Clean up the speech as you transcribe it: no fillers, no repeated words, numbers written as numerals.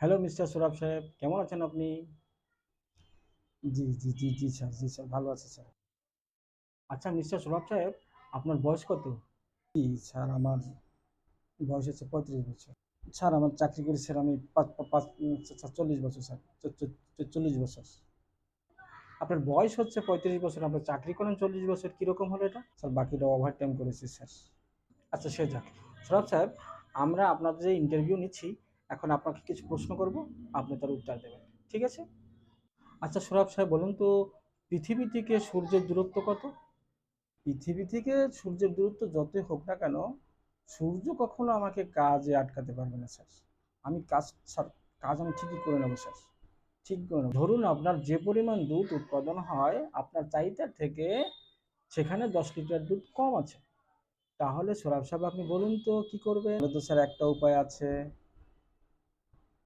Hello mister Sourav সাহেব, কেমন আছেন আপনি? জি, জি, জি, জি স্যার ভালো আছি স্যার। আচ্ছা মিস্টার সৌরভ সাহেব, আপনার বয়স কত? জি স্যার, আমার বয়স হচ্ছে 35 বছর। স্যার আমার চাকরি করি স্যার, আমি 40 বছর স্যার, 40 বছর। আপনার বয়স হচ্ছে 35 বছর, আপনার চাকরি করেন 40 বছর, কিরকম হলো এটা? স্যার বাকিটা ওভার টাইম করেছি স্যার। আচ্ছা সে যাক। সৌরভ সাহেব, আমরা আপনার যে ইন্টারভিউ নিচ্ছি, এখন আপনাকে কিছু প্রশ্ন করব, আপনি তার উত্তর দেবেন। ঠিক আছে? আচ্ছা সৌরভ সাহেব বলুন তো, পৃথিবী থেকে সূর্যের দূরত্ব কত? পৃথিবী থেকে সূর্যের দূরত্ব যতই হোক না কেন, সূর্য কখনো আমাকে কাজে আটকাতে পারবে না স্যার। আমি কাজ স্যার, কাজ আমি ঠিকই করে নেবো স্যার। ঠিক করে নেবো। ধরুন আপনার যে পরিমাণ দুধ উৎপাদন হয় আপনার চাহিদার থেকে, সেখানে 10 লিটার দুধ কম আছে। তাহলে সৌরভ সাহেব আপনি বলুন তো কি করবেন? তো স্যার একটা উপায় আছে।